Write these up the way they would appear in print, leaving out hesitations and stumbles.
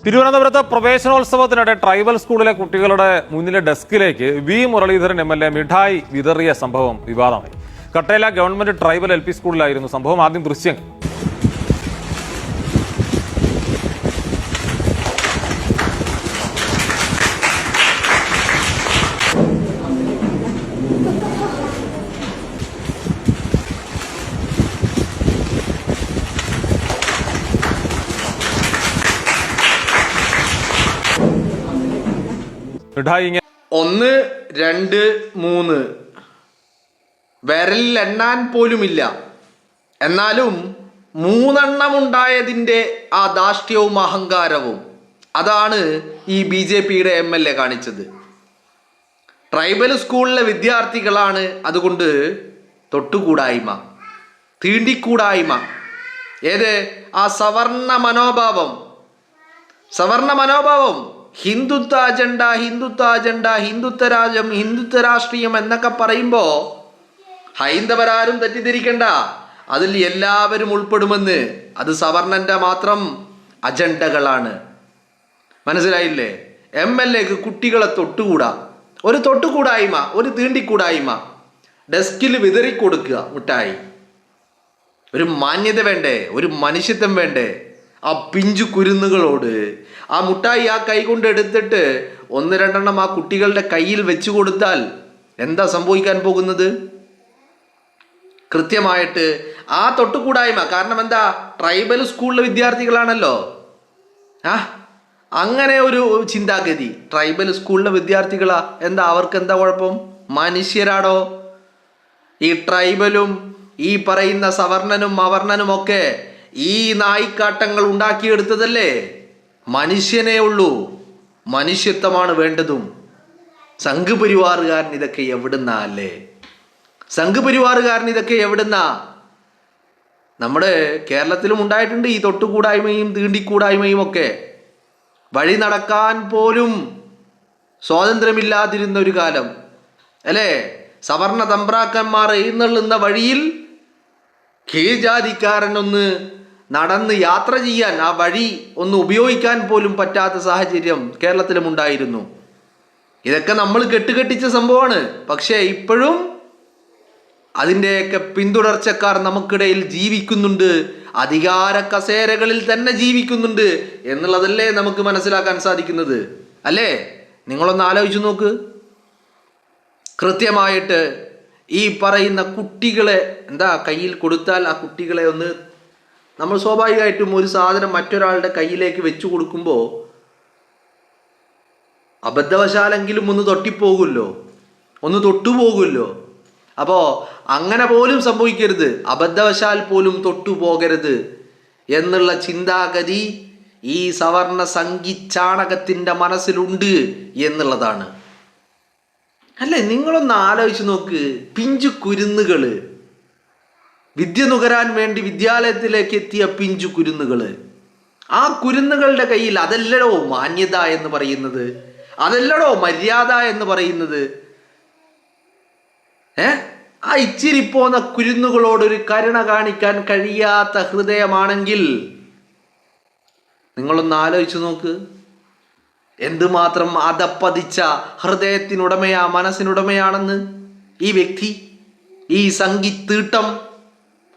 തിരുവനന്തപുരത്ത് പ്രവേശനോത്സവത്തിനിടെ ട്രൈബൽ സ്കൂളിലെ കുട്ടികളുടെ മുന്നിലെ ഡെസ്കിലേക്ക് വി മുരളീധരൻ MLA മിഠായി വിതറിയ സംഭവം വിവാദമായി. കട്ടേല ഗവൺമെന്റ് ട്രൈബൽ LP സ്കൂളിലായിരുന്നു സംഭവം. ആദ്യം ദൃശ്യങ്ങൾ. മിഠായി 1, 2, 3 വിരലിൽ എണ്ണാൻ പോലുമില്ല. എന്നാലും 3 ഉണ്ടായതിൻ്റെ ആ ധാർഷ്ട്യവും അഹങ്കാരവും അതാണ് ഈ BJPയുടെ MLA കാണിച്ചത്. ട്രൈബൽ സ്കൂളിലെ വിദ്യാർത്ഥികളാണ്. അതുകൊണ്ട് തൊട്ടുകൂടായ്മ, തീണ്ടിക്കൂടായ്മ, ഏത് ആ സവർണ മനോഭാവം ഹിന്ദുത്വ അജണ്ട, ഹിന്ദുത്വ രാജ്യം, ഹിന്ദുത്വ രാഷ്ട്രീയം എന്നൊക്കെ പറയുമ്പോൾ ഹൈന്ദവരാരും തെറ്റിദ്ധരിക്കണ്ട, അതിൽ എല്ലാവരും ഉൾപ്പെടുമെന്ന്. അത് സവർണന്റെ മാത്രം അജണ്ടകളാണ്. മനസ്സിലായില്ലേ? MLAക്ക് കുട്ടികളെ തൊട്ടുകൂടാ. ഒരു തൊട്ടുകൂടായ്മ, ഒരു തീണ്ടിക്കൂടായ്മ. ഡെസ്കിൽ വിതറിക്കൊടുക്കുക മിഠായി. ഒരു മാന്യത വേണ്ടേ? ഒരു മനുഷ്യത്വം വേണ്ടേ? ആ പിഞ്ചു കുരുന്നുകളോട് ആ മുട്ടായി ആ കൈ കൊണ്ട് എടുത്തിട്ട് 1-2 ആ കുട്ടികളുടെ കയ്യിൽ വെച്ചു കൊടുത്താൽ എന്താ സംഭവിക്കാൻ പോകുന്നത്? കൃത്യമായിട്ട് ആ തൊട്ടുകൂടായ്മ. കാരണം എന്താ? ട്രൈബൽ സ്കൂളിലെ വിദ്യാർത്ഥികളാണല്ലോ. അങ്ങനെ ഒരു ചിന്താഗതി. ട്രൈബൽ സ്കൂളിലെ വിദ്യാർത്ഥികളാ, എന്താ അവർക്ക് എന്താ കുഴപ്പം? മനുഷ്യരാടോ. ഈ ട്രൈബലും ഈ പറയുന്ന സവർണനും അവർണനും ഒക്കെ ഈ നായിക്കാട്ടങ്ങൾ ഉണ്ടാക്കിയെടുത്തതല്ലേ. മനുഷ്യനേ ഉള്ളൂ, മനുഷ്യത്വമാണ് വേണ്ടതും. സംഘപരിവാറുകാരൻ ഇതൊക്കെ എവിടുന്നാ അല്ലേ? സംഘപരിവാറുകാരൻ ഇതൊക്കെ എവിടുന്നാ? നമ്മുടെ കേരളത്തിലും ഉണ്ടായിട്ടുണ്ട് ഈ തൊട്ടുകൂടായ്മയും തീണ്ടിക്കൂടായ്മയും ഒക്കെ. വഴി നടക്കാൻ പോലും സ്വാതന്ത്ര്യമില്ലാതിരുന്ന ഒരു കാലം അല്ലേ? സവർണ തമ്പ്രാക്കന്മാർ എഴുന്നള്ളുന്ന വഴിയിൽ കീഴ്ജാതിക്കാരനൊന്ന് നടന്ന് യാത്ര ചെയ്യാൻ, ആ വഴി ഒന്ന് ഉപയോഗിക്കാൻ പോലും പറ്റാത്ത സാഹചര്യം കേരളത്തിലും ഉണ്ടായിരുന്നു. ഇതൊക്കെ നമ്മൾ കെട്ടുകെട്ടിച്ച സംഭവമാണ്. പക്ഷേ ഇപ്പോഴും അതിൻ്റെയൊക്കെ പിന്തുടർച്ചക്കാർ നമുക്കിടയിൽ ജീവിക്കുന്നുണ്ട്, അധികാര കസേരകളിൽ തന്നെ ജീവിക്കുന്നുണ്ട് എന്നുള്ളതല്ലേ നമുക്ക് മനസ്സിലാക്കാൻ സാധിക്കുന്നത്, അല്ലേ? നിങ്ങളൊന്ന് ആലോചിച്ച് നോക്ക്. കൃത്യമായിട്ട് ഈ പറയുന്ന കുട്ടികളെ എന്താ കയ്യിൽ കൊടുത്താൽ ആ കുട്ടികളെ ഒന്ന്, നമ്മൾ സ്വാഭാവികമായിട്ടും ഒരു സാധനം മറ്റൊരാളുടെ കയ്യിലേക്ക് വെച്ചു കൊടുക്കുമ്പോൾ അബദ്ധവശാലെങ്കിലും ഒന്ന് തൊട്ടിപ്പോകുമല്ലോ, ഒന്ന് തൊട്ടുപോകുമല്ലോ. അപ്പോൾ അങ്ങനെ പോലും സംഭവിക്കരുത്, അബദ്ധവശാൽ പോലും തൊട്ടുപോകരുത് എന്നുള്ള ചിന്താഗതി ഈ സവർണ സംഘിച്ചാണകത്തിൻ്റെ മനസ്സിലുണ്ട് എന്നുള്ളതാണ്. അല്ലേ? നിങ്ങളൊന്ന് ആലോചിച്ച് നോക്ക്. പിഞ്ചു കുരുന്നുകള്, വിദ്യ നുകരാൻ വേണ്ടി വിദ്യാലയത്തിലേക്ക് എത്തിയ പിഞ്ചു കുരുന്നുകള്, ആ കുരുന്നുകളുടെ കയ്യിൽ അതല്ലടോ മാന്യത എന്ന് പറയുന്നത്, അതല്ലടോ മര്യാദ എന്ന് പറയുന്നത്. ആ ഇച്ചിരി പോന്ന കുരുന്നുകളോടൊരു കരുണ കാണിക്കാൻ കഴിയാത്ത ഹൃദയമാണെങ്കിൽ നിങ്ങളൊന്ന് ആലോചിച്ച് നോക്ക്. എന്തുമാത്രം അതപ്പതിച്ച ഹൃദയത്തിനുടമയാ, മനസ്സിനുടമയാണെന്ന് ഈ വ്യക്തി, ഈ സംഗീതീട്ടം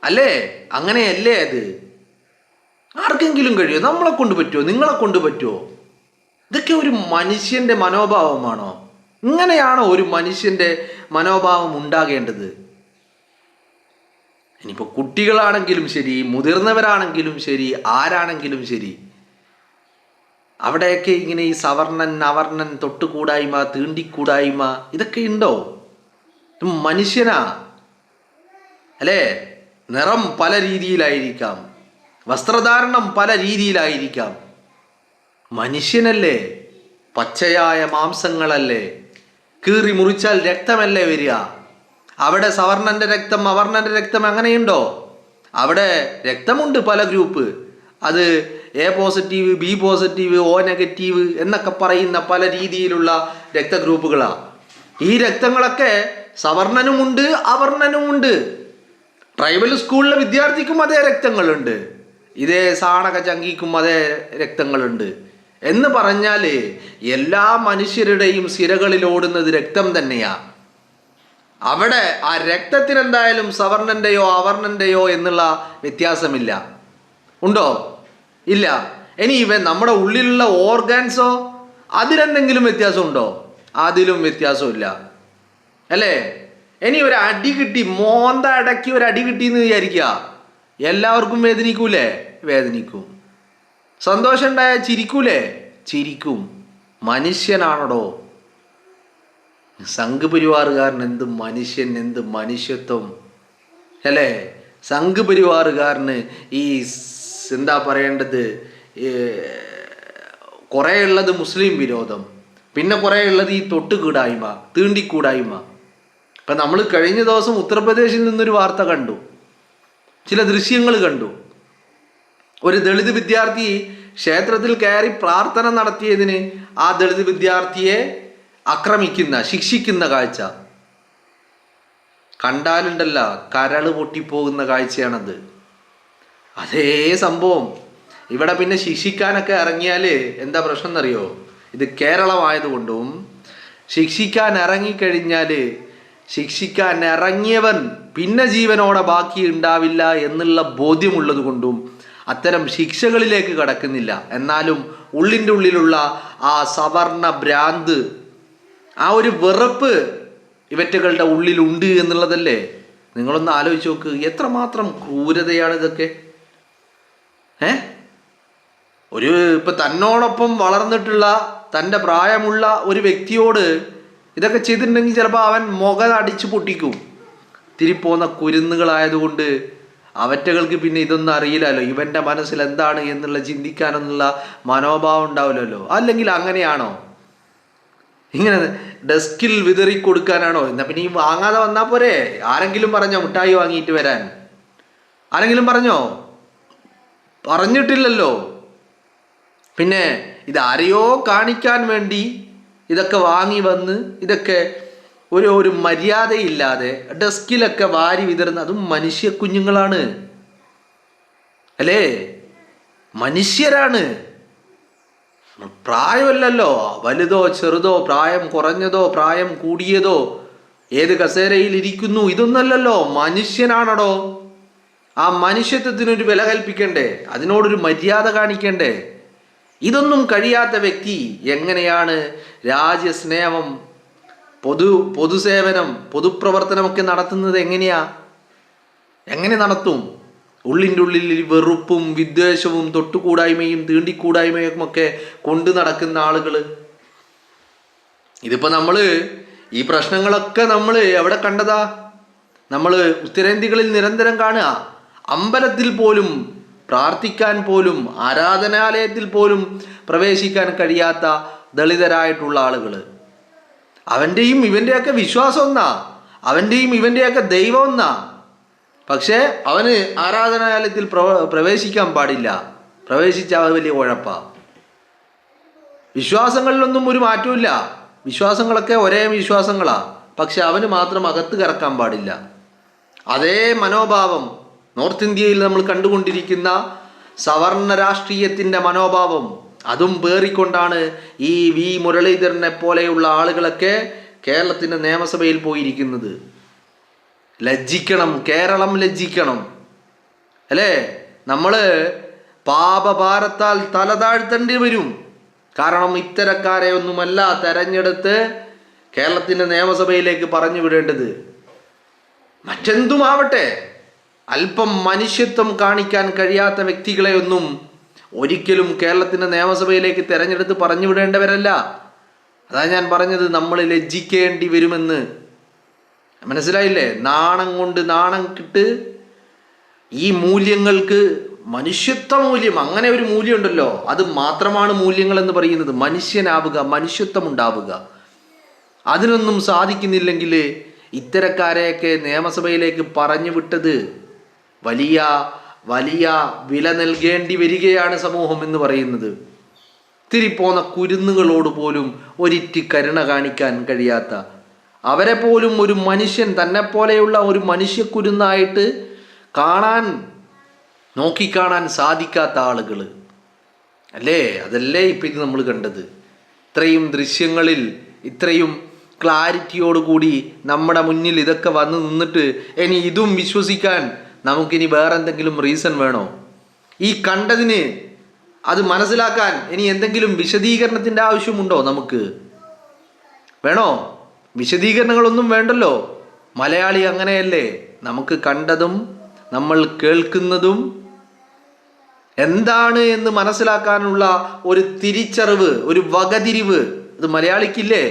അല്ലേ? അങ്ങനെയല്ലേ അത്? ആർക്കെങ്കിലും കഴിയുമോ? നമ്മളെ കൊണ്ട് പറ്റുമോ? നിങ്ങളെ കൊണ്ട് പറ്റുമോ? ഇതൊക്കെ ഒരു മനുഷ്യന്റെ മനോഭാവമാണോ? ഇങ്ങനെയാണോ ഒരു മനുഷ്യന്റെ മനോഭാവം ഉണ്ടാകേണ്ടത്? ഇനിയിപ്പോൾ കുട്ടികളാണെങ്കിലും ശരി, മുതിർന്നവരാണെങ്കിലും ശരി, ആരാണെങ്കിലും ശരി, അവിടെയൊക്കെ ഇങ്ങനെ ഈ സവർണൻ അവർണൻ, തൊട്ടുകൂടായ്മ, തീണ്ടിക്കൂടായ്മ ഇതൊക്കെ ഉണ്ടോ? മനുഷ്യനാ അല്ലേ? നിറം പല രീതിയിലായിരിക്കാം, വസ്ത്രധാരണം പല രീതിയിലായിരിക്കാം. മനുഷ്യനല്ലേ? പച്ചയായ മാംസങ്ങളല്ലേ? കീറി മുറിച്ചാൽ രക്തമല്ലേ വരിക? അവിടെ സവർണന്റെ രക്തം അവർണന്റെ രക്തം അങ്ങനെയുണ്ടോ? അവിടെ രക്തമുണ്ട് പല ഗ്രൂപ്പ്. അത് A positive, B positive, O negative എന്നൊക്കെ പറയുന്ന പല രീതിയിലുള്ള രക്തഗ്രൂപ്പുകളാണ്. ഈ രക്തങ്ങളൊക്കെ സവർണനുമുണ്ട് അവർണനുമുണ്ട്. ട്രൈബൽ സ്കൂളിലെ വിദ്യാർത്ഥിക്കും അതേ രക്തങ്ങളുണ്ട്, ഇതേ സാണക ചങ്കിക്കും അതേ രക്തങ്ങളുണ്ട്. എന്ന് പറഞ്ഞാൽ എല്ലാ മനുഷ്യരുടെയും സിരകളിൽ ഓടുന്നത് രക്തം തന്നെയാ. അവിടെ ആ രക്തത്തിന് എന്തായാലും സവർണന്റെയോ അവർണന്റെയോ എന്നുള്ള വ്യത്യാസമില്ല. ഉണ്ടോ? ഇല്ല. ഇനി നമ്മുടെ ഉള്ളിലുള്ള ഓർഗാൻസോ, അതിലെന്തെങ്കിലും വ്യത്യാസമുണ്ടോ? അതിലും വ്യത്യാസമില്ല, അല്ലേ? ഇനി ഒരു അടി കിട്ടി, മോന്ത അടക്കി ഒരു അടി കിട്ടിയെന്ന് വിചാരിക്കുക, എല്ലാവർക്കും വേദനിക്കൂലേ? വേദനിക്കും. സന്തോഷം ഉണ്ടായാൽ ചിരിക്കൂലേ? ചിരിക്കും. മനുഷ്യനാണോ? സംഘ് പരിവാറുകാരൻ എന്ത് മനുഷ്യൻ, എന്ത് മനുഷ്യത്വം, അല്ലേ? സംഘ് പരിവാറുകാരന് ഈ എന്താ പറയേണ്ടത്, കുറേ ഉള്ളത് മുസ്ലിം വിരോധം, പിന്നെ കുറേ ഉള്ളത് ഈ തൊട്ടുകൂടായ്മ, തീണ്ടിക്കൂടായ്മ. ഇപ്പം നമ്മൾ കഴിഞ്ഞ ദിവസം ഉത്തർപ്രദേശിൽ നിന്നൊരു വാർത്ത കണ്ടു, ചില ദൃശ്യങ്ങൾ കണ്ടു. ഒരു ദളിത് വിദ്യാർത്ഥി ക്ഷേത്രത്തിൽ കയറി പ്രാർത്ഥന നടത്തിയതിന് ആ ദളിത് വിദ്യാർത്ഥിയെ ആക്രമിക്കുന്ന, ശിക്ഷിക്കുന്ന കാഴ്ച കണ്ടാലുണ്ടല്ല കരള് പൊട്ടിപ്പോകുന്ന കാഴ്ചയാണത്. അതേ സംഭവം ഇവിടെ പിന്നെ ശിക്ഷിക്കാനൊക്കെ ഇറങ്ങിയാൽ എന്താ പ്രശ്നം എന്നറിയോ? ഇത് കേരളമായതുകൊണ്ടും ശിക്ഷിക്കാൻ ഇറങ്ങിക്കഴിഞ്ഞാൽ ശിക്ഷിക്കാൻ ഇറങ്ങിയവൻ പിന്നെ ജീവനോടെ ബാക്കി ഉണ്ടാവില്ല എന്നുള്ള ബോധ്യമുള്ളത് കൊണ്ടും അത്തരം ശിക്ഷകളിലേക്ക് കടക്കുന്നില്ല. എന്നാലും ഉള്ളിൻ്റെ ഉള്ളിലുള്ള ആ സവർണ ഭ്രാന്ത്, ആ ഒരു വെറുപ്പ് ഇവറ്റകളുടെ ഉള്ളിലുണ്ട് എന്നുള്ളതല്ലേ? നിങ്ങളൊന്ന് ആലോചിച്ച് നോക്ക്, എത്രമാത്രം ക്രൂരതയാണ് ഇതൊക്കെ. ഇപ്പം തന്നോടൊപ്പം വളർന്നിട്ടുള്ള തൻ്റെ പ്രായമുള്ള ഒരു വ്യക്തിയോട് ഇതൊക്കെ ചെയ്തിട്ടുണ്ടെങ്കിൽ ചിലപ്പോൾ അവൻ മുഖം അടിച്ചു പൊട്ടിക്കും. തിരിപ്പോന്ന കുരുന്നുകളായതുകൊണ്ട് അവറ്റകൾക്ക് പിന്നെ ഇതൊന്നും അറിയില്ലല്ലോ, ഇവൻ്റെ മനസ്സിൽ എന്താണ് എന്നുള്ള ചിന്തിക്കാനൊന്നുള്ള മനോഭാവം ഉണ്ടാവില്ലല്ലോ. അല്ലെങ്കിൽ അങ്ങനെയാണോ? ഇങ്ങനെ ഡെസ്കിൽ വിതറി കൊടുക്കാനാണോ? എന്നാൽ പിന്നെ ഈ വാങ്ങാതെ വന്നാൽ പോരെ? ആരെങ്കിലും പറഞ്ഞോ മിഠായി വാങ്ങിയിട്ട് വരാൻ? ആരെങ്കിലും പറഞ്ഞോ? പറഞ്ഞിട്ടില്ലല്ലോ. പിന്നെ ഇതാരെയോ കാണിക്കാൻ വേണ്ടി ഇതൊക്കെ വാങ്ങി വന്ന് ഇതൊക്കെ ഒരു മര്യാദയില്ലാതെ ഡെസ്കിലൊക്കെ വാരി വിതറുന്ന, അതും മനുഷ്യ കുഞ്ഞുങ്ങളാണ്, അല്ലേ? മനുഷ്യരാണ്, പ്രായമല്ലല്ലോ. വലുതോ ചെറുതോ, പ്രായം കുറഞ്ഞതോ പ്രായം കൂടിയതോ, ഏത് കസേരയിൽ ഇരിക്കുന്നു, ഇതൊന്നല്ലല്ലോ. മനുഷ്യനാണടോ. ആ മനുഷ്യത്വത്തിനൊരു വില കൽപ്പിക്കണ്ടേ? അതിനോടൊരു മര്യാദ കാണിക്കണ്ടേ? ഇതൊന്നും കഴിയാത്ത വ്യക്തി എങ്ങനെയാണ് രാജ്യസ്നേഹം, പൊതുസേവനം, പൊതുപ്രവർത്തനമൊക്കെ നടത്തുന്നത്? എങ്ങനെ നടത്തും? ഉള്ളിൻ്റെ ഉള്ളിൽ വെറുപ്പും വിദ്വേഷവും തൊട്ടുകൂടായ്മയും തീണ്ടിക്കൂടായ്മയും ഒക്കെ കൊണ്ടു നടക്കുന്ന ആളുകൾ. ഇതിപ്പോൾ നമ്മൾ ഈ പ്രശ്നങ്ങളൊക്കെ നമ്മൾ എവിടെ കണ്ടതാ? നമ്മൾ ഉത്തരേന്ത്യകളിൽ നിരന്തരം കാണുക. അമ്പലത്തിൽ പോലും പ്രാർത്ഥിക്കാൻ പോലും, ആരാധനാലയത്തിൽ പോലും പ്രവേശിക്കാൻ കഴിയാത്ത ദളിതരായിട്ടുള്ള ആളുകൾ. അവൻ്റെയും ഇവൻ്റെയൊക്കെ വിശ്വാസം ഒന്നാ, അവൻ്റെയും ഇവൻ്റെയൊക്കെ ദൈവം ഒന്നാ. പക്ഷേ അവന് ആരാധനാലയത്തിൽ പ്രവേശിക്കാൻ പാടില്ല. പ്രവേശിച്ചാൽ അത് വലിയ കുഴപ്പാ. വിശ്വാസങ്ങളിലൊന്നും ഒരു മാറ്റമില്ല, വിശ്വാസങ്ങളൊക്കെ ഒരേ വിശ്വാസങ്ങളാ. പക്ഷെ അവന് മാത്രം അകത്ത് കടക്കാൻ പാടില്ല. അതേ മനോഭാവം നോർത്ത് ഇന്ത്യയിൽ നമ്മൾ കണ്ടുകൊണ്ടിരിക്കുന്ന സവർണ രാഷ്ട്രീയത്തിൻ്റെ മനോഭാവം, അതും പേറിക്കൊണ്ടാണ് ഈ വി മുരളീധരനെ പോലെയുള്ള ആളുകളൊക്കെ കേരളത്തിൻ്റെ നിയമസഭയിൽ പോയിരിക്കുന്നത്. ലജ്ജിക്കണം, കേരളം ലജ്ജിക്കണം, അല്ലേ? നമ്മൾ പാപഭാരത്താൽ തല താഴ്ത്തേണ്ടി വരും. കാരണം ഇത്തരക്കാരെ ഒന്നുമല്ല തെരഞ്ഞെടുത്ത് കേരളത്തിൻ്റെ നിയമസഭയിലേക്ക് പറഞ്ഞു വിടേണ്ടത്. മറ്റെന്തുമാവട്ടെ, അല്പം മനുഷ്യത്വം കാണിക്കാൻ കഴിയാത്ത വ്യക്തികളെ ഒന്നും ഒരിക്കലും കേരളത്തിൻ്റെ നിയമസഭയിലേക്ക് തെരഞ്ഞെടുത്ത് പറഞ്ഞു വിടേണ്ടവരല്ല. അതാ ഞാൻ പറഞ്ഞത്, നമ്മൾ ലജ്ജിക്കേണ്ടി വരുമെന്ന്. മനസ്സിലായില്ലേ? നാണം കൊണ്ട് നാണം കിട്ട് ഈ മൂല്യങ്ങൾക്ക്, മനുഷ്യത്വ മൂല്യം, അങ്ങനെ ഒരു മൂല്യം ഉണ്ടല്ലോ, അത് മാത്രമാണ് മൂല്യങ്ങൾ എന്ന് പറയുന്നത്. മനുഷ്യനാവുക, മനുഷ്യത്വം ഉണ്ടാവുക. അതിനൊന്നും സാധിക്കുന്നില്ലെങ്കിൽ ഇത്തരക്കാരെയൊക്കെ നിയമസഭയിലേക്ക് പറഞ്ഞു വിട്ടത് വലിയ വലിയ വില നൽകേണ്ടി വരികയാണ് സമൂഹം എന്ന് പറയുന്നത്. തിരിപ്പോന്ന കുരുന്നുകളോട് പോലും ഒരിറ്റ് കരുണ കാണിക്കാൻ കഴിയാത്ത, അവരെ പോലും ഒരു മനുഷ്യൻ, തന്നെപ്പോലെയുള്ള ഒരു മനുഷ്യക്കുരുന്നായിട്ട് നോക്കിക്കാണാൻ സാധിക്കാത്ത ആളുകൾ. അല്ലേ? അതല്ലേ ഇപ്പം ഇത് നമ്മൾ കണ്ടത്. ഇത്രയും ദൃശ്യങ്ങളിൽ ഇത്രയും ക്ലാരിറ്റിയോടുകൂടി നമ്മുടെ മുന്നിൽ ഇതൊക്കെ വന്ന് നിന്നിട്ട് ഇനി ഇതും വിശ്വസിക്കാൻ നമുക്കിനി വേറെ എന്തെങ്കിലും റീസൺ വേണോ? ഈ കണ്ടതിന് അത് മനസ്സിലാക്കാൻ ഇനി എന്തെങ്കിലും വിശദീകരണത്തിൻ്റെ ആവശ്യമുണ്ടോ? നമുക്ക് വേണോ? വിശദീകരണങ്ങളൊന്നും വേണ്ടല്ലോ. മലയാളി അങ്ങനെയല്ലേ? നമുക്ക് കണ്ടതും നമ്മൾ കേൾക്കുന്നതും എന്താണ് എന്ന് മനസ്സിലാക്കാനുള്ള ഒരു തിരിച്ചറിവ്, ഒരു വകതിരിവ് ഇത് മലയാളിക്കില്ലേ?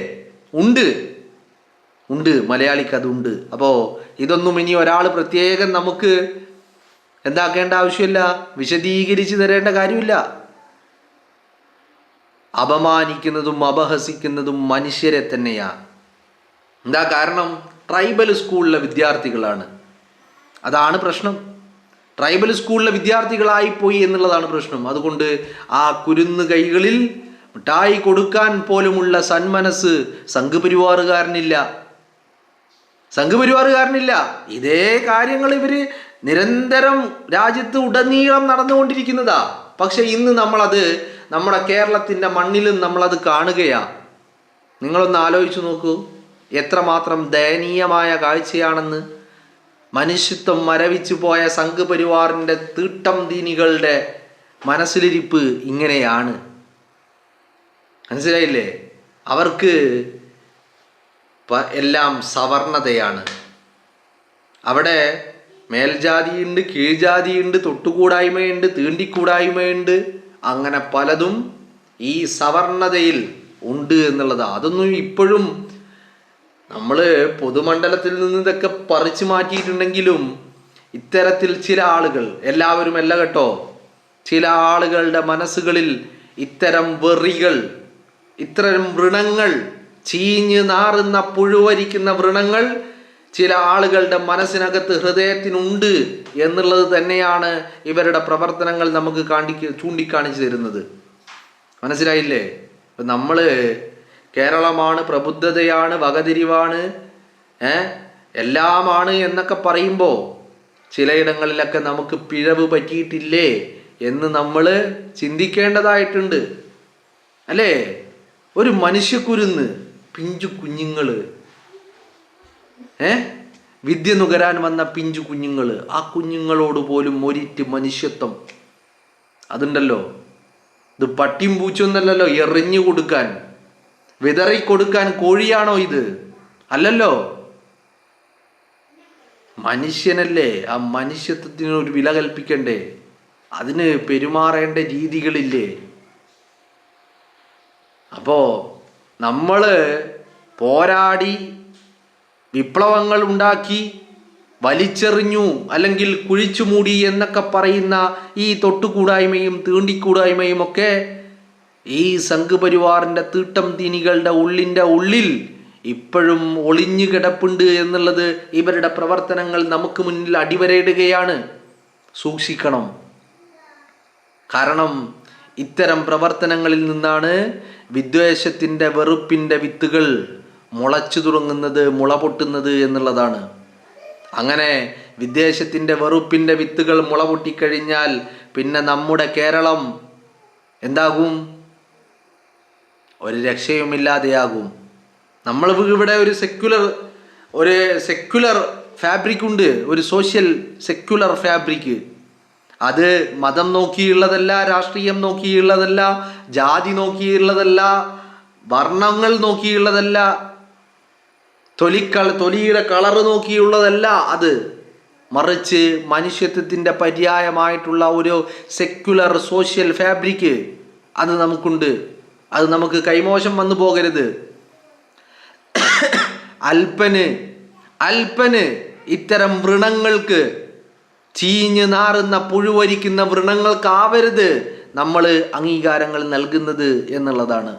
ഉണ്ട്, മലയാളിക്ക് അതുണ്ട്. അപ്പോൾ ഇതൊന്നും ഇനി ഒരാൾ പ്രത്യേകം നമുക്ക് എന്താക്കേണ്ട ആവശ്യമില്ല, വിശദീകരിച്ച് തരേണ്ട കാര്യമില്ല. അപമാനിക്കുന്നതും അപഹസിക്കുന്നതും മനുഷ്യരെ തന്നെയാണ്. എന്താ കാരണം? ട്രൈബൽ സ്കൂളിലെ വിദ്യാർത്ഥികളാണ്. അതാണ് പ്രശ്നം. ട്രൈബൽ സ്കൂളിലെ വിദ്യാർത്ഥികളായിപ്പോയി എന്നുള്ളതാണ് പ്രശ്നം. അതുകൊണ്ട് ആ കുരുന്ന് കൈകളിൽ മിഠായി കൊടുക്കാൻ പോലുമുള്ള സന്മനസ് സംഘപരിവാറുകാരനില്ല. ഇതേ കാര്യങ്ങൾ ഇവര് നിരന്തരം രാജ്യത്ത് ഉടനീളം നടന്നുകൊണ്ടിരിക്കുന്നതാ. പക്ഷെ ഇന്ന് നമ്മളത് നമ്മുടെ കേരളത്തിൻ്റെ മണ്ണിലും നമ്മളത് കാണുകയാ. നിങ്ങളൊന്ന് ആലോചിച്ച് നോക്കൂ, എത്രമാത്രം ദയനീയമായ കാഴ്ചയാണെന്ന്. മനുഷ്യത്വം മരവിച്ചു പോയ സംഘപരിവാറിൻ്റെ തീട്ടം ദീനികളുടെ മനസ്സിലിരിപ്പ് ഇങ്ങനെയാണ്. മനസ്സിലായില്ലേ? അവർക്ക് എല്ലാം സവർണതയാണ്. അവിടെ മേൽജാതിയുണ്ട്, കീഴ്ജാതിയുണ്ട്, തൊട്ടുകൂടായ്മയുണ്ട്, തീണ്ടിക്കൂടായ്മയുണ്ട്, അങ്ങനെ പലതും ഈ സവർണതയിൽ ഉണ്ട് എന്നുള്ളതാണ്. അതൊന്നും ഇപ്പോഴും നമ്മൾ പൊതുമണ്ഡലത്തിൽ നിന്ന് ഇതൊക്കെ പറിച്ചു മാറ്റിയിട്ടുണ്ടെങ്കിലും ഇത്തരത്തിൽ ചില ആളുകൾ, എല്ലാവരും അല്ല കേട്ടോ, ചില ആളുകളുടെ മനസ്സുകളിൽ ഇത്തരം വെറികൾ, ഇത്തരം വ്രണങ്ങൾ, ചീഞ്ഞ് നാറുന്ന പുഴുവരിക്കുന്ന വ്രണങ്ങൾ ചില ആളുകളുടെ മനസ്സിനകത്ത് ഹൃദയത്തിനുണ്ട് എന്നുള്ളത് തന്നെയാണ് ഇവരുടെ പ്രവർത്തനങ്ങൾ നമുക്ക് ചൂണ്ടിക്കാണിച്ചു തരുന്നത്. മനസ്സിലായില്ലേ? നമ്മൾ കേരളമാണ്, പ്രബുദ്ധതയാണ്, വകതിരിവാണ്, എല്ലാമാണ് എന്നൊക്കെ പറയുമ്പോൾ ചിലയിടങ്ങളിലൊക്കെ നമുക്ക് പിഴവ് പറ്റിയിട്ടില്ലേ എന്ന് നമ്മൾ ചിന്തിക്കേണ്ടതായിട്ടുണ്ട്. അല്ലേ? ഒരു മനുഷ്യക്കുരുന്ന്, പിഞ്ചു കുഞ്ഞുങ്ങൾ, വിദ്യ നുകരാൻ വന്ന പിഞ്ചു കുഞ്ഞുങ്ങൾ, ആ കുഞ്ഞുങ്ങളോട് പോലും ഒരിറ്റ് മനുഷ്യത്വം അതുണ്ടല്ലോ. ഇത് പട്ടിയും പൂച്ചൊന്നല്ലല്ലോ എറിഞ്ഞു കൊടുക്കാൻ, വിതറിക്കൊടുക്കാൻ കോഴിയാണോ ഇത്? അല്ലല്ലോ, മനുഷ്യനല്ലേ. ആ മനുഷ്യത്വത്തിന് ഒരു വില കൽപ്പിക്കണ്ടേ? അതിന് പെരുമാറേണ്ട രീതികളില്ലേ? അപ്പോൾ നമ്മൾ പോരാടി വിപ്ലവങ്ങൾ ഉണ്ടാക്കി വലിച്ചെറിഞ്ഞു അല്ലെങ്കിൽ കുഴിച്ചു മൂടി എന്നൊക്കെ പറയുന്ന ഈ തൊട്ടുകൂടായ്മയും തീണ്ടിക്കൂടായ്മയും ഒക്കെ ഈ സംഘപരിവാറിൻ്റെ തീട്ടം തീനികളുടെ ഉള്ളിൽ ഇപ്പോഴും ഒളിഞ്ഞു കിടപ്പുണ്ട് എന്നുള്ളത് ഇവരുടെ പ്രവർത്തനങ്ങൾ നമുക്ക് മുന്നിൽ അടിവരയിടുകയാണ്. സൂക്ഷിക്കണം. കാരണം ഇത്തരം പ്രവർത്തനങ്ങളിൽ നിന്നാണ് വിദ്വേഷത്തിൻ്റെ, വെറുപ്പിൻ്റെ വിത്തുകൾ മുളച്ചു തുടങ്ങുന്നത്, മുള പൊട്ടുന്നത് എന്നുള്ളതാണ്. അങ്ങനെ വിദ്വേഷത്തിൻ്റെ, വെറുപ്പിൻ്റെ വിത്തുകൾ മുള പൊട്ടിക്കഴിഞ്ഞാൽ പിന്നെ നമ്മുടെ കേരളം എന്താകും? ഒരു രക്ഷയുമില്ലാതെയാകും. നമ്മൾ ഇവിടെ ഒരു സെക്യുലർ ഫാബ്രിക് ഉണ്ട്, ഒരു സോഷ്യൽ സെക്യുലർ ഫാബ്രിക്. അത് മതം നോക്കിയുള്ളതല്ല, രാഷ്ട്രീയം നോക്കിയുള്ളതല്ല, ജാതി നോക്കിയുള്ളതല്ല, വർണ്ണങ്ങൾ നോക്കിയുള്ളതല്ല, തൊലിയുടെ കളറ് നോക്കിയുള്ളതല്ല. അത് മറിച്ച് മനുഷ്യത്വത്തിൻ്റെ പര്യായമായിട്ടുള്ള ഒരു സെക്യുലർ സോഷ്യൽ ഫാബ്രിക് അത് നമുക്കുണ്ട്. അത് നമുക്ക് കൈമോശം വന്നു പോകരുത്. അല്പന് ഇത്തരം വ്രണങ്ങൾക്ക്, ചീഞ്ഞ് നാറുന്ന പുഴുവരിക്കുന്ന വ്രണങ്ങൾക്കാവരുത് നമ്മൾ അംഗീകാരങ്ങൾ നൽകുന്നത് എന്നുള്ളതാണ്.